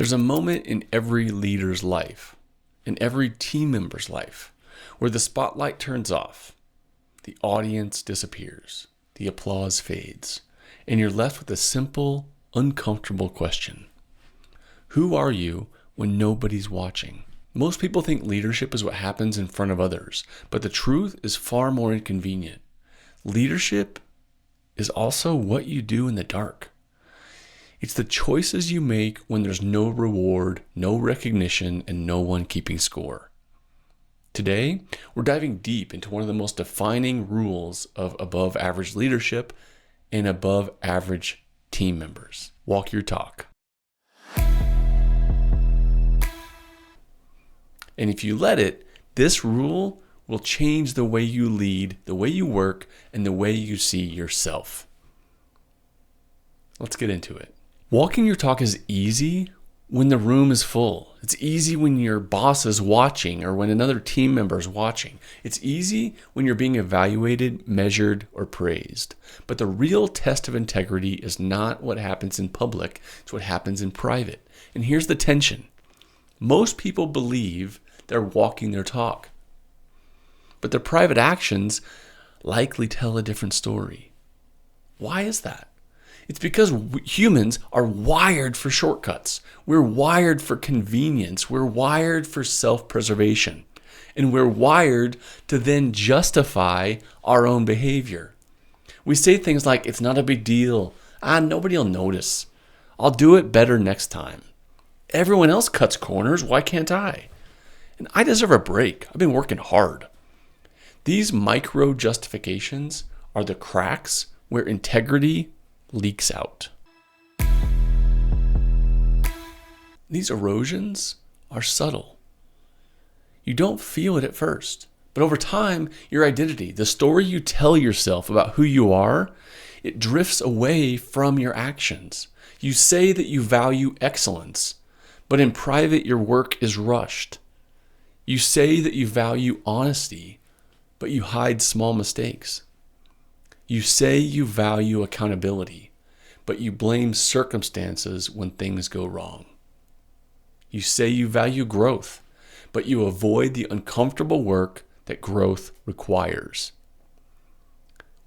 There's a moment in every leader's life, in every team member's life, where the spotlight turns off, the audience disappears, the applause fades, and you're left with a simple, uncomfortable question. Who are you when nobody's watching? Most people think leadership is what happens in front of others, but the truth is far more inconvenient. Leadership is also what you do in the dark. It's the choices you make when there's no reward, no recognition, and no one keeping score. Today, we're diving deep into one of the most defining rules of above average leadership and above average team members. Walk your talk. And if you let it, this rule will change the way you lead, the way you work, and the way you see yourself. Let's get into it. Walking your talk is easy when the room is full. It's easy when your boss is watching or when another team member is watching. It's easy when you're being evaluated, measured, or praised. But the real test of integrity is not what happens in public, it's what happens in private. And here's the tension. Most people believe they're walking their talk, but their private actions likely tell a different story. Why is that? It's because humans are wired for shortcuts. We're wired for convenience. We're wired for self-preservation. And we're wired to then justify our own behavior. We say things like, it's not a big deal. Nobody will notice. I'll do it better next time. Everyone else cuts corners. Why can't I? And I deserve a break. I've been working hard. These micro justifications are the cracks where integrity leaks out. These erosions are subtle. You don't feel it at first, but over time, your identity, the story you tell yourself about who you are, it drifts away from your actions. You say that you value excellence, but in private, your work is rushed. You say that you value honesty, but you hide small mistakes. You say you value accountability, but you blame circumstances when things go wrong. You say you value growth, but you avoid the uncomfortable work that growth requires.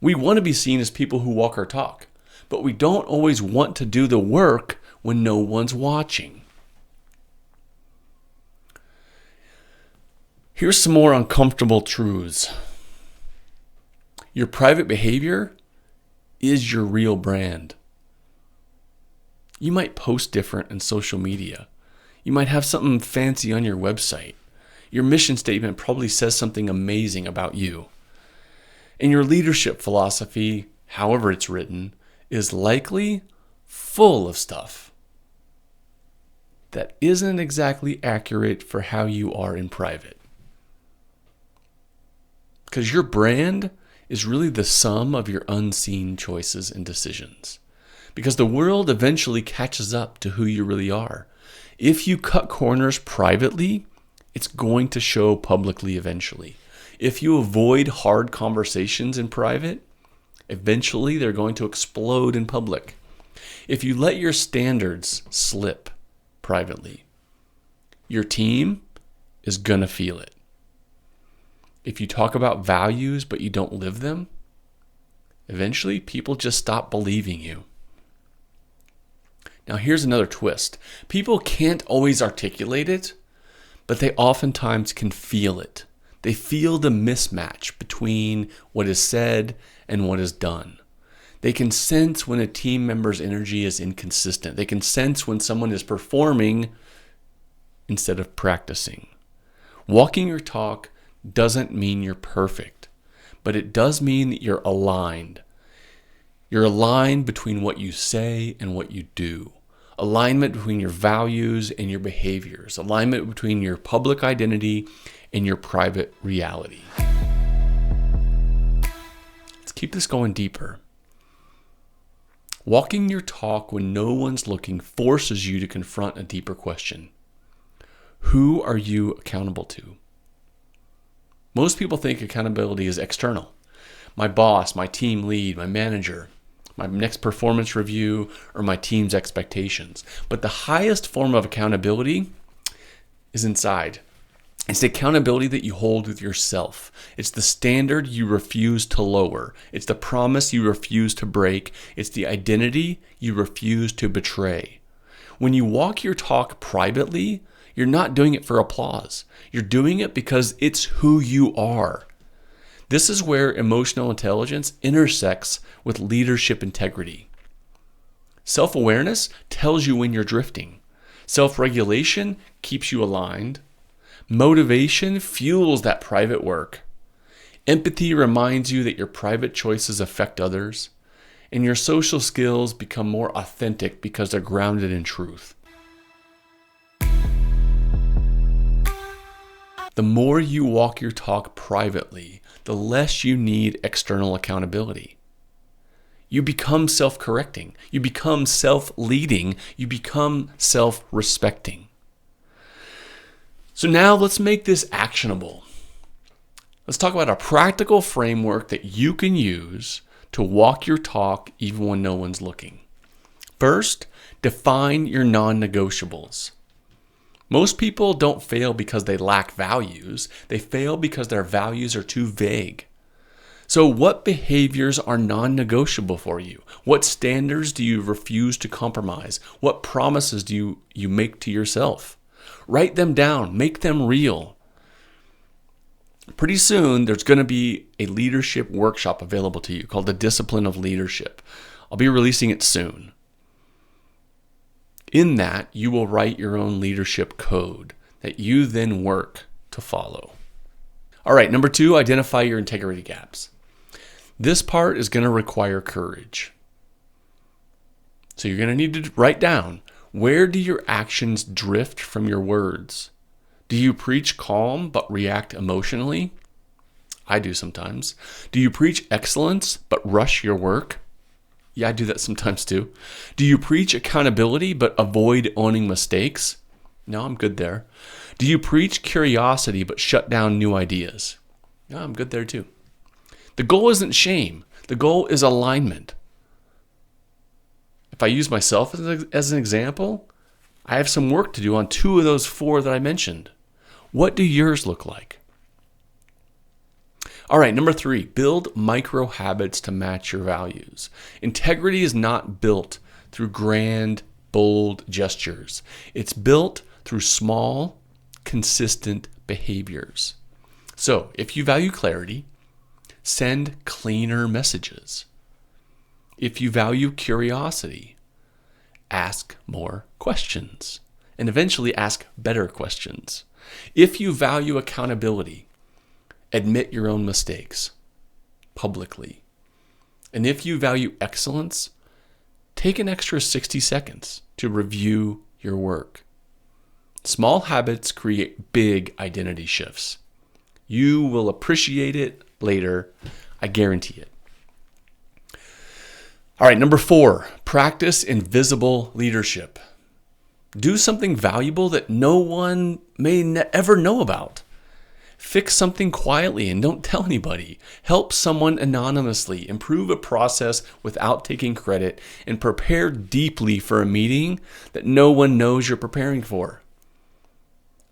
We want to be seen as people who walk our talk, but we don't always want to do the work when no one's watching. Here's some more uncomfortable truths. Your private behavior is your real brand. You might post different on social media. You might have something fancy on your website. Your mission statement probably says something amazing about you. And your leadership philosophy, however it's written, is likely full of stuff that isn't exactly accurate for how you are in private. Because your brand is really the sum of your unseen choices and decisions. Because the world eventually catches up to who you really are. If you cut corners privately, it's going to show publicly eventually. If you avoid hard conversations in private, eventually they're going to explode in public. If you let your standards slip privately, your team is going to feel it. If you talk about values but you don't live them, eventually people just stop believing you. Now here's another twist. People can't always articulate it, but they oftentimes can feel it. They feel the mismatch between what is said and what is done. They can sense when a team member's energy is inconsistent. They can sense when someone is performing instead of practicing. Walking your talk doesn't mean you're perfect, but it does mean that you're aligned. You're aligned between what you say and what you do. Alignment between your values and your behaviors. Alignment between your public identity and your private reality. Let's keep this going deeper. Walking your talk when no one's looking forces you to confront a deeper question. Who are you accountable to? Most people think accountability is external. My boss, my team lead, my manager. my next performance review, or my team's expectations. But the highest form of accountability is inside. It's the accountability that you hold with yourself. It's the standard you refuse to lower. It's the promise you refuse to break. It's the identity you refuse to betray. When you walk your talk privately, you're not doing it for applause. You're doing it because it's who you are. This is where emotional intelligence intersects with leadership integrity. Self-awareness tells you when you're drifting. Self-regulation keeps you aligned. Motivation fuels that private work. Empathy reminds you that your private choices affect others. And your social skills become more authentic because they're grounded in truth. The more you walk your talk privately, the less you need external accountability. You become self-correcting. You become self-leading. You become self-respecting. So now let's make this actionable. Let's talk about a practical framework that you can use to walk your talk even when no one's looking. First, define your non-negotiables. Most people don't fail because they lack values. They fail because their values are too vague. So what behaviors are non-negotiable for you? What standards do you refuse to compromise? What promises do you make to yourself? Write them down. Make them real. Pretty soon, there's going to be a leadership workshop available to you called the Discipline of Leadership. I'll be releasing it soon. In that, you will write your own leadership code that you then work to follow. All right, number 2, identify your integrity gaps. This part is going to require courage. So you're going to need to write down, where do your actions drift from your words? Do you preach calm but react emotionally? I do sometimes. Do you preach excellence but rush your work? Yeah, I do that sometimes too. Do you preach accountability but avoid owning mistakes? No, I'm good there. Do you preach curiosity but shut down new ideas? No, I'm good there too. The goal isn't shame. The goal is alignment. If I use myself as an example, I have some work to do on 2 of those 4 that I mentioned. What do yours look like? All right, number 3, build micro habits to match your values. Integrity is not built through grand, bold gestures. It's built through small, consistent behaviors. So if you value clarity, send cleaner messages. If you value curiosity, ask more questions and eventually ask better questions. If you value accountability, admit your own mistakes publicly. And if you value excellence, take an extra 60 seconds to review your work. Small habits create big identity shifts. You will appreciate it later. I guarantee it. All right, number 4, practice invisible leadership. Do something valuable that no one may ever know about. Fix something quietly and don't tell anybody. Help someone anonymously. Improve a process without taking credit, and prepare deeply for a meeting that no one knows you're preparing for.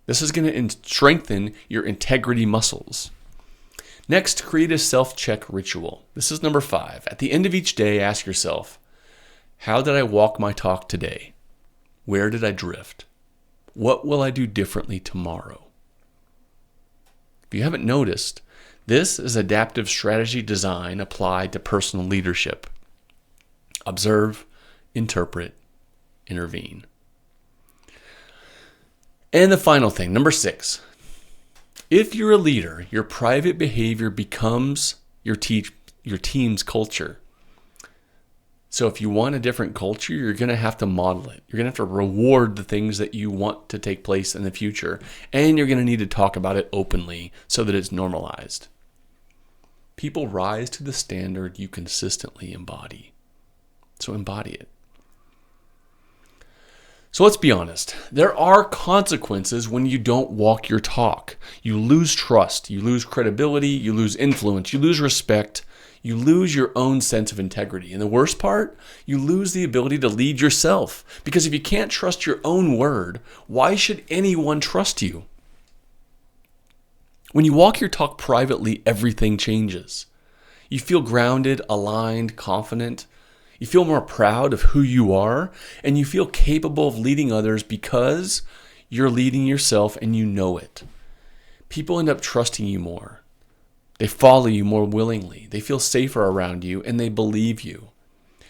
This is going to strengthen your integrity muscles. Next, create a self-check ritual. This is number 5. At the end of each day, ask yourself, how did I walk my talk today? Where did I drift? What will I do differently tomorrow? If you haven't noticed, this is adaptive strategy design applied to personal leadership. Observe, interpret, intervene. And the final thing, number 6. If you're a leader, your private behavior becomes your team's culture. So if you want a different culture, you're going to have to model it. You're going to have to reward the things that you want to take place in the future. And you're going to need to talk about it openly so that it's normalized. People rise to the standard you consistently embody. So embody it. So let's be honest. There are consequences when you don't walk your talk. You lose trust. You lose credibility. You lose influence. You lose respect. You lose your own sense of integrity. And the worst part, you lose the ability to lead yourself. Because if you can't trust your own word, why should anyone trust you? When you walk your talk privately, everything changes. You feel grounded, aligned, confident. You feel more proud of who you are, and you feel capable of leading others because you're leading yourself and you know it. People end up trusting you more. They follow you more willingly. They feel safer around you, and they believe you.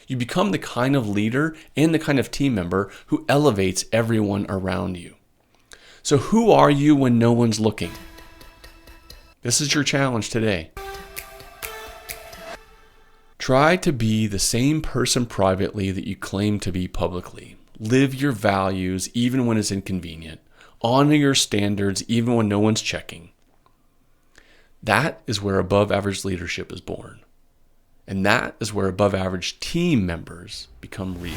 You become the kind of leader and the kind of team member who elevates everyone around you. So who are you when no one's looking? This is your challenge today. Try to be the same person privately that you claim to be publicly. Live your values even when it's inconvenient. Honor your standards even when no one's checking. That is where above average leadership is born. And that is where above average team members become real.